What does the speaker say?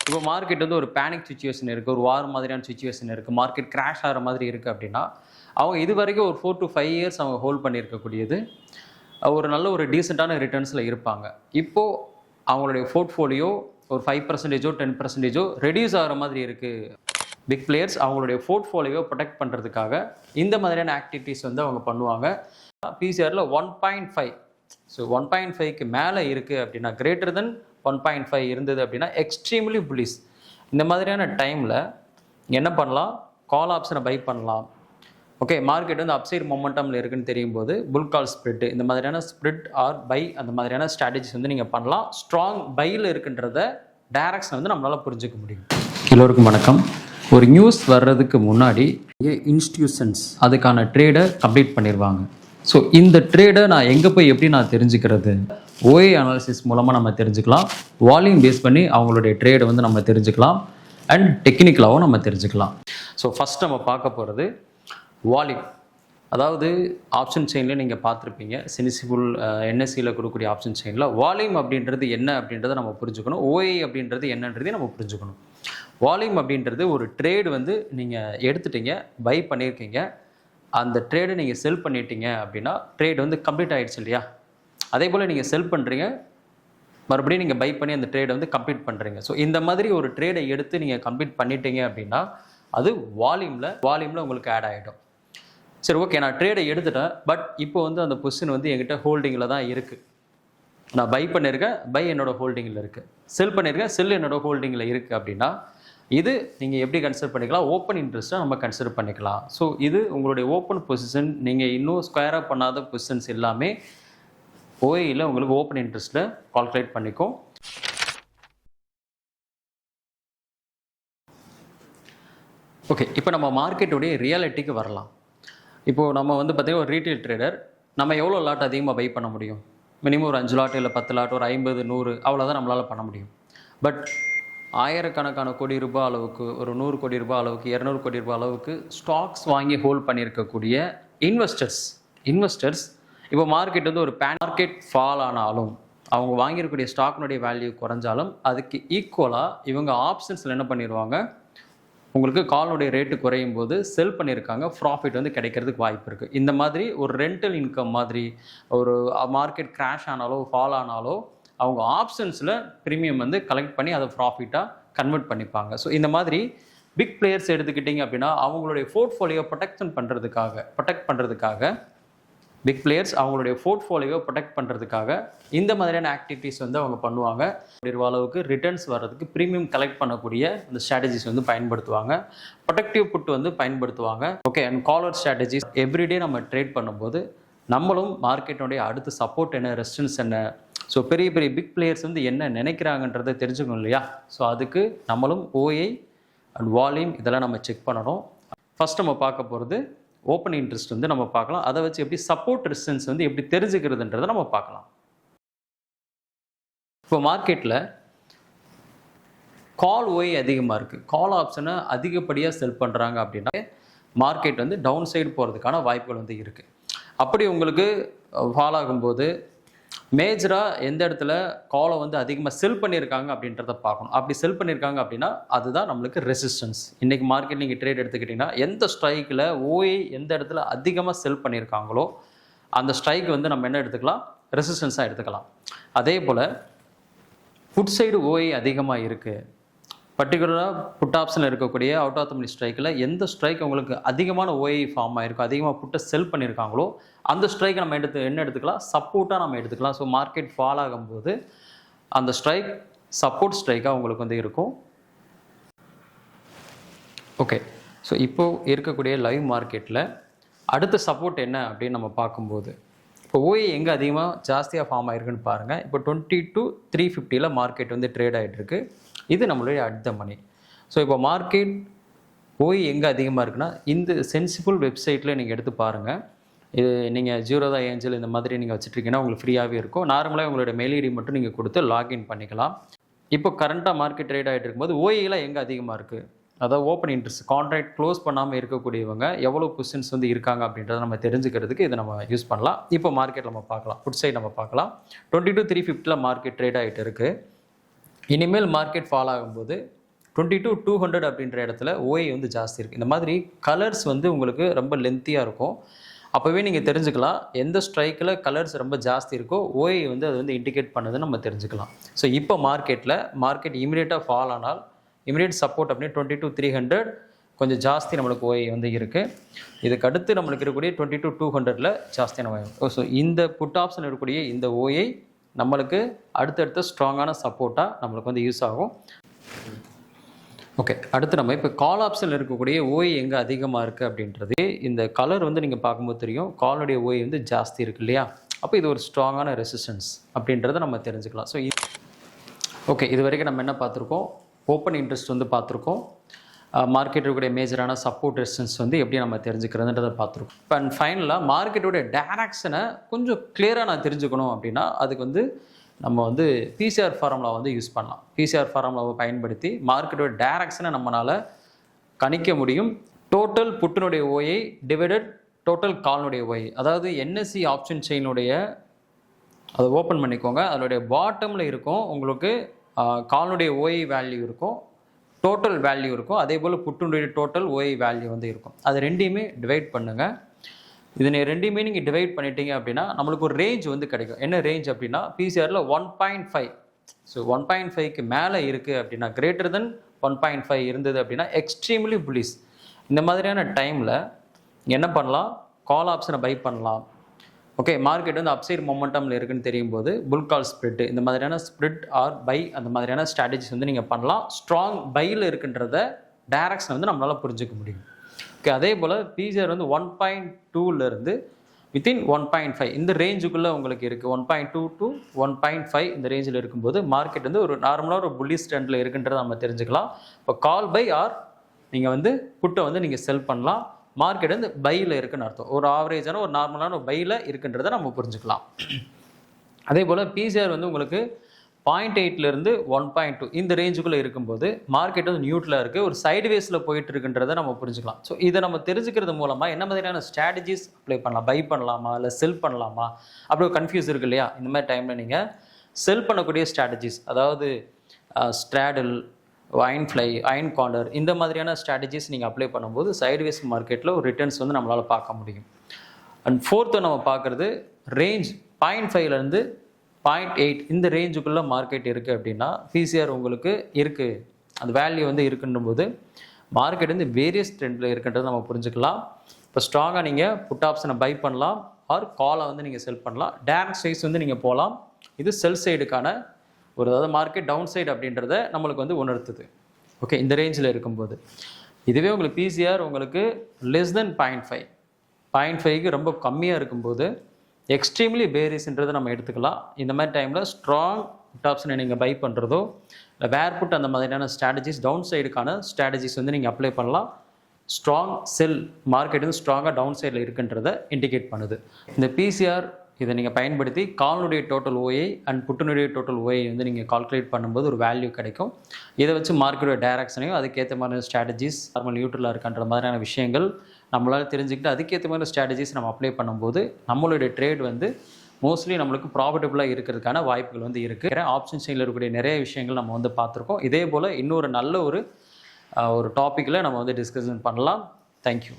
இப்போ மார்க்கெட் வந்து ஒரு பேனிக் சுச்சுவேஷன் இருக்குது, ஒரு வார் மாதிரியான சுச்சுவேஷன் இருக்குது, மார்க்கெட் கிராஷ் ஆகிற மாதிரி இருக்குது அப்படின்னா அவங்க இது வரைக்கும் ஒரு 4 to 5 இயர்ஸ் அவங்க ஹோல்ட் பண்ணியிருக்கக்கூடியது ஒரு நல்ல ஒரு டீசெண்டான ரிட்டர்ன்ஸில் இருப்பாங்க. இப்போது அவங்களுடைய போர்ட்ஃபோலியோ ஒரு 5% 10% ரெடியூஸ் ஆகிற மாதிரி இருக்குது. பிக் பிளேயர்ஸ் அவங்களுடைய போர்ட்ஃபோலியோ ப்ரொடெக்ட் பண்ணுறதுக்காக இந்த மாதிரியான ஆக்டிவிட்டீஸ் வந்து அவங்க பண்ணுவாங்க. பிசிஆரில் 1.5, ஸோ 1.5க்கு மேலே இருக்குது அப்படின்னா, கிரேட்டர் தென் 1.5 இருந்தது அப்படின்னா எக்ஸ்ட்ரீம்லி புல்லிஷ். இந்த மாதிரியான டைமில் என்ன பண்ணலாம், கால் ஆப்ஷனை பை பண்ணலாம். ஓகே, மார்க்கெட் வந்து அப்சைட் மொமெண்டமில் இருக்குன்னு தெரியும் போது புல் கால் ஸ்ப்ரிட், இந்த மாதிரியான ஸ்ப்ரிட் ஆர் பை அந்த மாதிரியான ஸ்ட்ராட்டஜிஸ் வந்து நீங்கள் பண்ணலாம். ஸ்ட்ராங் பையில் இருக்குன்றத டைரக்ஷன் வந்து நம்மளால் புரிஞ்சுக்க முடியும். எல்லோருக்கும் வணக்கம். ஒரு நியூஸ் வர்றதுக்கு முன்னாடி இன்ஸ்டிடியூஷன்ஸ் அதுக்கான ட்ரேடை கம்ப்ளீட் பண்ணிடுவாங்க. ஸோ இந்த ட்ரேடை நான் எங்கே போய் எப்படி நான் தெரிஞ்சுக்கிறது? ஓஏ அனாலிசிஸ் மூலமாக நம்ம தெரிஞ்சுக்கலாம். வால்யூம் பேஸ் பண்ணி அவங்களுடைய ட்ரேடை வந்து நம்ம தெரிஞ்சுக்கலாம். அண்ட் டெக்னிக்கலாகவும் நம்ம தெரிஞ்சுக்கலாம். ஸோ ஃபஸ்ட் நம்ம பார்க்க போகிறது வால்யூம். அதாவது ஆப்ஷன் செயினில் நீங்கள் பார்த்துருப்பீங்க, சென்சிபிள் என்எஸ்சியில் கொடுக்கக்கூடிய ஆப்ஷன் செயினில் வால்யூம் அப்படின்றது என்ன அப்படின்றத நம்ம புரிஞ்சுக்கணும். ஓஏ அப்படின்றது என்னன்றதையும் நம்ம புரிஞ்சுக்கணும். வால்யூம் அப்படின்றது ஒரு ட்ரேடு வந்து நீங்கள் எடுத்துட்டீங்க, பை பண்ணியிருக்கீங்க, அந்த ட்ரேடை நீங்கள் செல் பண்ணிட்டீங்க அப்படின்னா ட்ரேட் வந்து கம்ப்ளீட் ஆகிடுச்சு இல்லையா? அதே போல் நீங்கள் செல் பண்ணுறீங்க, மறுபடியும் நீங்கள் பை பண்ணி அந்த ட்ரேடை வந்து கம்ப்ளீட் பண்ணுறீங்க. ஸோ இந்த மாதிரி ஒரு ட்ரேடை எடுத்து நீங்கள் கம்ப்ளீட் பண்ணிட்டீங்க அப்படின்னா அது வால்யூமில் உங்களுக்கு ஆட் ஆகிடும். சரி, ஓகே, நான் ட்ரேடை எடுத்துட்டேன், பட் இப்போ வந்து அந்த பொசிஷன் வந்து என்கிட்ட ஹோல்டிங்கில் தான் இருக்குது. நான் பை பண்ணியிருக்கேன், பை என்னோடய ஹோல்டிங்கில் இருக்குது. செல் பண்ணியிருக்கேன், செல் என்னோடய ஹோல்டிங்கில் இருக்குது அப்படின்னா இது நீங்கள் எப்படி கன்சிடர் பண்ணிக்கலாம்? ஓப்பன் இன்ட்ரெஸ்ட்டாக நம்ம கன்சிடர் பண்ணிக்கலாம். ஸோ இது உங்களுடைய ஓப்பன் பொசிஷன். நீங்கள் இன்னும் ஸ்கொயராக பண்ணாத பொசிஷன்ஸ் எல்லாமே ஓஏயில் உங்களுக்கு ஓப்பன் இன்ட்ரெஸ்ட்டில் கால்குலேட் பண்ணிக்கும். ஓகே, இப்போ நம்ம மார்க்கெட்டுடைய ரியாலிட்டிக்கு வரலாம். இப்போது நம்ம வந்து பார்த்திங்கன்னா ஒரு ரீட்டைல் ட்ரேடர், நம்ம எவ்வளோ லாட் அதிகமாக பை பண்ண முடியும்? மினிமம் ஒரு 5 லாட் இல்லை 10 லாட், ஒரு 50 100 அவ்வளோதான் நம்மளால் பண்ண முடியும். பட் ஆயிரக்கணக்கான கோடி ரூபாய் அளவுக்கு, ஒரு 100 கோடி ரூபாய் அளவுக்கு, 200 கோடி ரூபாய் அளவுக்கு ஸ்டாக்ஸ் வாங்கி ஹோல்ட் பண்ணியிருக்கக்கூடிய இன்வெஸ்டர்ஸ் இப்போ மார்க்கெட் வந்து ஒரு மார்க்கெட் ஃபால் ஆனாலும், அவங்க வாங்கியிருக்கக்கூடிய ஸ்டாக்னுடைய வேல்யூ குறைஞ்சாலும் அதுக்கு ஈக்குவலாக இவங்க ஆப்ஷன்ஸில் என்ன பண்ணிடுவாங்க, உங்களுக்கு கால்னுடைய ரேட்டு குறையும் போது செல் பண்ணியிருக்காங்க, ப்ராஃபிட் வந்து கிடைக்கிறதுக்கு வாய்ப்பு இருக்குது. இந்த மாதிரி ஒரு ரெண்டல் இன்கம் மாதிரி, ஒரு மார்க்கெட் கிராஷ் ஆனாலோ ஃபால் ஆனாலோ அவங்க ஆப்ஷன்ஸில் ப்ரீமியம் வந்து கலெக்ட் பண்ணி அதை ப்ராஃபிட்டாக கன்வெர்ட் பண்ணிப்பாங்க. ஸோ இந்த மாதிரி பிக் பிளேயர்ஸ் எடுத்துக்கிட்டிங்க அப்படின்னா அவங்களுடைய போர்ட்ஃபோலியோ ப்ரொடெக்ட் பண்ணுறதுக்காக பிக் பிளேயர்ஸ் அவங்களுடைய போர்ட்ஃபோலியோ ப்ரொடெக்ட் பண்ணுறதுக்காக இந்த மாதிரியான ஆக்டிவிட்டீஸ் வந்து அவங்க பண்ணுவாங்க. அளவுக்கு ரிட்டர்ன்ஸ் வர்றதுக்கு ப்ரீமியம் கலெக்ட் பண்ணக்கூடிய அந்த ஸ்ட்ராட்டஜிஸ் வந்து பயன்படுத்துவாங்க. ப்ரொடெக்டிவ் புட் வந்து பயன்படுத்துவாங்க. Okay, and collar strategies everyday நம்ம ட்ரேட் பண்ணும்போது நம்மளும் மார்க்கெட்டுடைய அடுத்த சப்போர்ட் என்ன, ரெசிஸ்டன்ஸ் என்ன, ஸோ பெரிய பிக் பிளேயர்ஸ் வந்து என்ன நினைக்கிறாங்கன்றதை தெரிஞ்சுக்கணும் இல்லையா? ஸோ அதுக்கு நம்மளும் ஓஏ அண்ட் வால்யூம் இதெல்லாம் நம்ம செக் பண்ணணும். ஃபஸ்ட் நம்ம பார்க்க போகிறது ஓப்பன் இன்ட்ரெஸ்ட் வந்து நம்ம பார்க்கலாம். அதை வச்சு எப்படி சப்போர்ட் ரெசிஸ்டன்ஸ் வந்து எப்படி தெரிஞ்சுக்கிறதுன்றதை நம்ம பார்க்கலாம். இப்போ மார்க்கெட்டில் கால் ஓஏ அதிகமாக இருக்குது, கால் ஆப்ஷனை அதிகப்படியாக செல் பண்ணுறாங்க அப்படின்னா மார்க்கெட் வந்து டவுன் சைடு போகிறதுக்கான வாய்ப்புகள் வந்து இருக்குது. அப்படி உங்களுக்கு ஃபால் ஆகும்போது மேஜராக எந்த இடத்துல காலை வந்து அதிகமாக செல் பண்ணியிருக்காங்க அப்படின்றத பார்க்கணும். அப்படி செல் பண்ணியிருக்காங்க அப்படின்னா அதுதான் நம்மளுக்கு ரெசிஸ்டன்ஸ். இன்றைக்கி மார்க்கெட் நீங்கள் ட்ரேட் எடுத்துக்கிட்டிங்கன்னா எந்த ஸ்ட்ரைக்கில் ஓஏ எந்த இடத்துல அதிகமாக செல் பண்ணியிருக்காங்களோ அந்த ஸ்ட்ரைக் வந்து நம்ம என்ன எடுத்துக்கலாம், ரெசிஸ்டன்ஸாக எடுத்துக்கலாம். அதே போல் புட் சைடு ஓஏ அதிகமாக இருக்குது, பர்டிகுலராக புட் ஆப்ஷனில் இருக்கக்கூடிய அவுட் ஆஃப் த மணி ஸ்ட்ரைக்கில் எந்த ஸ்ட்ரைக் உங்களுக்கு அதிகமான ஓஏ ஃபார்ம் ஆகிருக்கும், அதிகமாக புட்டை செல் பண்ணியிருக்காங்களோ அந்த ஸ்ட்ரைக்கை நம்ம என்ன எடுத்துக்கலாம், சப்போர்ட்டாக நம்ம எடுத்துக்கலாம். ஸோ மார்க்கெட் ஃபால் ஆகும்போது அந்த ஸ்ட்ரைக் சப்போர்ட் ஸ்ட்ரைக்காக உங்களுக்கு வந்து இருக்கும். ஓகே, ஸோ இப்போது இருக்கக்கூடிய லைவ் மார்க்கெட்டில் அடுத்த சப்போர்ட் என்ன அப்படின்னு நம்ம பார்க்கும்போது இப்போ ஓஏ எங்கே அதிகமாக ஜாஸ்தியாக ஃபார்ம் ஆகிருக்குன்னு பாருங்கள். இப்போ 20 to 350 மார்க்கெட் வந்து ட்ரேட் ஆகிட்டுருக்கு. இது நம்மளுடைய அட் த மணி. ஸோ இப்போ மார்க்கெட் ஓஏ எங்கே அதிகமாக இருக்குன்னா இந்த சென்சிபிள் வெப்சைட்டில் நீங்கள் எடுத்து பாருங்கள். இது நீங்கள் ஜீரோதா ஏஞ்சல் இந்த மாதிரி நீங்கள் வச்சுட்ருக்கீங்கன்னா உங்களுக்கு ஃப்ரீயாகவே இருக்கும். நார்மலாக உங்களுடைய மெயில் ஐடி மட்டும் நீங்கள் கொடுத்து லாகின் பண்ணிக்கலாம். இப்போ கரண்ட்டாக மார்க்கெட் ட்ரேட் ஆகிட்டு இருக்கும்போது ஓஏலாம் எங்கே அதிகமாக இருக்குது, அதாவது ஓப்பன் இன்ட்ரெஸ்ட் கான்ட்ராக்ட் க்ளோஸ் பண்ணாமல் இருக்கக்கூடியவங்க எவ்வளோ பொசிஷன்ஸ் வந்து இருக்காங்க அப்படின்றத நம்ம தெரிஞ்சுக்கிறதுக்கு இதை நம்ம யூஸ் பண்ணலாம். இப்போ மார்க்கெட் நம்ம பார்க்கலாம், புட் சைட் நம்ம பார்க்கலாம். 20 to 350 மார்க்கெட் ட்ரேட் ஆகிட்டு இருக்குது. இனிமேல் மார்க்கெட் ஃபால் ஆகும்போது 22,200 அப்படின்ற இடத்துல ஓஏ வந்து ஜாஸ்தி இருக்குது. இந்த மாதிரி கலர்ஸ் வந்து உங்களுக்கு ரொம்ப லென்த்தியாக இருக்கும். அப்போவே நீங்கள் தெரிஞ்சுக்கலாம் எந்த ஸ்ட்ரைக்கில் கலர்ஸ் ரொம்ப ஜாஸ்தி இருக்கோ ஓஏ வந்து அது வந்து இண்டிகேட் பண்ணுதுன்னு நம்ம தெரிஞ்சுக்கலாம். ஸோ இப்போ மார்க்கெட் இமீடியட்டாக ஃபால் ஆனால் இமீடியட் சப்போர்ட் அப்படின்னு 22,300 கொஞ்சம் ஜாஸ்தி நம்மளுக்கு ஓஏ வந்து இருக்குது. இதுக்கு அடுத்து நம்மளுக்கு இருக்கக்கூடிய 22,200 ஜாஸ்தியான ஓஏ. ஸோ இந்த புட் ஆப்ஷன் இருக்கக்கூடிய இந்த ஓஏ நம்மளுக்கு அடுத்தடுத்த ஸ்ட்ராங்கான சப்போர்ட்டாக நம்மளுக்கு வந்து யூஸ் ஆகும். ஓகே, அடுத்து நம்ம இப்போ கால் ஆப்ஷனில் இருக்கக்கூடிய ஓஏ எங்கே அதிகமாக இருக்குது அப்படின்றது இந்த கலர் வந்து நீங்கள் பார்க்கும்போது தெரியும். காலுடைய ஓஏ வந்து ஜாஸ்தி இருக்குது இல்லையா? அப்போ இது ஒரு ஸ்ட்ராங்கான ரெசிஸ்டன்ஸ் அப்படின்றத நம்ம தெரிஞ்சுக்கலாம். ஸோ ஓகே, இது வரைக்கும் நம்ம என்ன பார்த்துருக்கோம்? ஓப்பன் இன்ட்ரெஸ்ட் வந்து பார்த்துருக்கோம். மார்க்கெட் இருக்கக்கூடிய மேஜரான சப்போர்ட் ரெசிஸ்டன்ஸ் வந்து எப்படி நம்ம தெரிஞ்சுக்கிறதுன்றதை பார்த்துருக்கோம். இப்போ அண்ட் ஃபைனலாக மார்க்கெட்டோடைய டைரக்ஷனை கொஞ்சம் கிளியராக நான் தெரிஞ்சுக்கணும் அப்படின்னா அதுக்கு வந்து நம்ம வந்து பிசிஆர் ஃபார்முலா வந்து யூஸ் பண்ணலாம். பிசிஆர் ஃபார்முலாவை பயன்படுத்தி மார்க்கெட்டோட டைரக்ஷனை நம்மளால் கணிக்க முடியும். டோட்டல் புட்டினுடைய ஓஏ டிவைடட் டோட்டல் கால்னுடைய ஓஏ, அதாவது என்எஸ்சி ஆப்ஷன் செயினுடைய அதை ஓப்பன் பண்ணிக்கோங்க. அதனுடைய பாட்டமில் இருக்கும் உங்களுக்கு கால்னுடைய ஓஏ வேல்யூ இருக்கும், டோட்டல் வேல்யூ இருக்கும். அதே போல் புட்டுனுடைய டோட்டல் ஓஏ வேல்யூ வந்து இருக்கும். அது ரெண்டையுமே டிவைட் பண்ணுங்கள். இதனை ரெண்டையுமே நீங்கள் டிவைட் பண்ணிட்டீங்க அப்படின்னா நம்மளுக்கு ஒரு ரேஞ்ச் வந்து கிடைக்கும். என்ன ரேஞ்ச் அப்படின்னா பிசிஆரில் 1.5. ஸோ 1.5க்கு மேலே இருக்குது அப்படின்னா கிரேட்டர் தென் 1.5 இருந்தது அப்படின்னா எக்ஸ்ட்ரீம்லி புல்லிஷ். இந்த மாதிரியான டைமில் என்ன பண்ணலாம்? கால் ஆப்ஷனை பை பண்ணலாம். ஓகே, மார்க்கெட் வந்து அப்சைட் மொமெண்டமில் இருக்குன்னு தெரியும் போது புல் கால் ஸ்ப்ரிட், இந்த மாதிரியான ஸ்ப்ரிட் ஆர் பை அந்த மாதிரியான ஸ்ட்ராட்டஜிஸ் வந்து நீங்கள் பண்ணலாம். ஸ்ட்ராங் பையில் இருக்குன்றத டைரக்ஷன் வந்து நம்மளால் புரிஞ்சுக்க முடியும். ஓகே, அதே போல் பிசிஆர் வந்து 1.2லேருந்து வித்தின் 1.5 இந்த ரேஞ்சுக்குள்ளே உங்களுக்கு இருக்குது. 1.2 to 1.5 இந்த ரேஞ்சில் இருக்கும்போது மார்க்கெட் வந்து ஒரு நார்மலாக ஒரு புல்லிஷ் ட்ரெண்டில் இருக்குன்றதை நம்ம தெரிஞ்சுக்கலாம். இப்போ கால் பை ஆர் நீங்கள் வந்து புட்டை வந்து நீங்கள் செல் பண்ணலாம். மார்க்கெட் வந்து பையில் இருக்குன்னு அர்த்தம். ஒரு ஆவரேஜான ஒரு நார்மலான ஒரு பையில் இருக்குன்றதை நம்ம புரிஞ்சுக்கலாம். அதே போல் பிசிஆர் வந்து உங்களுக்கு 0.8லேருந்து 1.2 இந்த ரேஞ்சுக்குள்ளே இருக்கும்போது மார்க்கெட் வந்து நியூட்ரலாக இருக்குது, ஒரு சைடுவேஸில் போயிட்டு இருக்குன்றதை நம்ம புரிஞ்சுக்கலாம். ஸோ இதை நம்ம தெரிஞ்சுக்கிறது மூலமாக என்ன மாதிரியான ஸ்ட்ராட்டஜிஸ் அப்ளை பண்ணலாம்? பை பண்ணலாமா இல்லை செல் பண்ணலாமா? அப்படி ஒரு கன்ஃபியூஸ் இருக்குது இல்லையா? இந்த மாதிரி டைமில் நீங்கள் செல் பண்ணக்கூடிய ஸ்ட்ராட்டஜிஸ், அதாவது straddle, iron fly, iron corner இந்த மாதிரியான ஸ்ட்ராட்டஜிஸ் நீங்கள் அப்ளை பண்ணும்போது சைடுவேஸ் மார்க்கெட்டில் ஒரு ரிட்டர்ன்ஸ் வந்து நம்மளால் பார்க்க முடியும். அண்ட் ஃபோர்த்து நம்ம பார்க்குறது ரேஞ்ச் 0.5லேருந்து 0.8 இந்த ரேஞ்சுக்குள்ளே மார்க்கெட் இருக்குது அப்படின்னா பிசிஆர் உங்களுக்கு இருக்குது, அந்த வேல்யூ வந்து இருக்குன்னும் போது மார்க்கெட் வந்து வேரியஸ் ட்ரெண்டில் இருக்குன்றது நம்ம புரிஞ்சுக்கலாம். இப்போ ஸ்ட்ராங்காக நீங்கள் புட் ஆப்ஷனை பை பண்ணலாம் ஆர் காலை வந்து நீங்கள் செல் பண்ணலாம். டைரக்ட் சைஸ் வந்து நீங்கள் போகலாம். இது செல் சைடுக்கான ஒரு, அதாவது மார்க்கெட் டவுன் சைடு அப்படின்றத நம்மளுக்கு வந்து உணர்த்துது. ஓகே, இந்த ரேஞ்சில் இருக்கும்போது இதுவே உங்களுக்கு பிசிஆர் உங்களுக்கு லெஸ் தென் 0.5க்கு ரொம்ப கம்மியாக இருக்கும்போது எக்ஸ்ட்ரீம்லி பேரிஸ்ன்றதை நம்ம எடுத்துக்கலாம். இந்த மாதிரி டைமில் ஸ்ட்ராங் புட் ஆப்ஷனை நீங்கள் பை பண்ணுறதோ இல்லை வேர் புட் அந்த மாதிரியான ஸ்ட்ராட்டஜிஸ், டவுன் சைடுக்கான ஸ்ட்ராட்டஜிஸ் வந்து நீங்கள் அப்ளை பண்ணலாம். ஸ்ட்ராங் செல் மார்க்கெட் வந்து ஸ்ட்ராங்காக டவுன் சைடில் இருக்குன்றதை இண்டிகேட் பண்ணுது. இந்த பிசிஆர் இதை நீங்கள் பயன்படுத்தி கால்னுடைய டோட்டல் ஓஏ அண்ட் புட்டினுடைய டோட்டல் ஓஏ வந்து நீங்கள் கால்குலேட் பண்ணும்போது ஒரு வேல்யூ கிடைக்கும். இதை வச்சு மார்க்கெட்டோட டைரக்ஷனையும் அதுக்கேற்ற மாதிரி ஸ்ட்ராட்டஜிஸ், நார்மல் நியூட்ரலாக இருக்கின்ற மாதிரியான விஷயங்கள் நம்மளால் தெரிஞ்சுக்கிட்டு அதுக்கேற்ற மாதிரி ஸ்ட்ராட்டஜிஸ் நம்ம அப்ளை பண்ணும்போது நம்மளுடைய ட்ரேட் வந்து மோஸ்ட்லி நம்மளுக்கு ப்ராஃபிட்டபுளாக இருக்கிறதுக்கான வாய்ப்புகள் வந்து இருக்குது. ஆப்ஷன் சைடில் இருக்கக்கூடிய நிறைய விஷயங்கள் நம்ம வந்து பார்த்துருக்கோம். இதே போல் இன்னொரு நல்ல ஒரு டாப்பிக்கில் நம்ம வந்து டிஸ்கஷன் பண்ணலாம். தேங்க்யூ.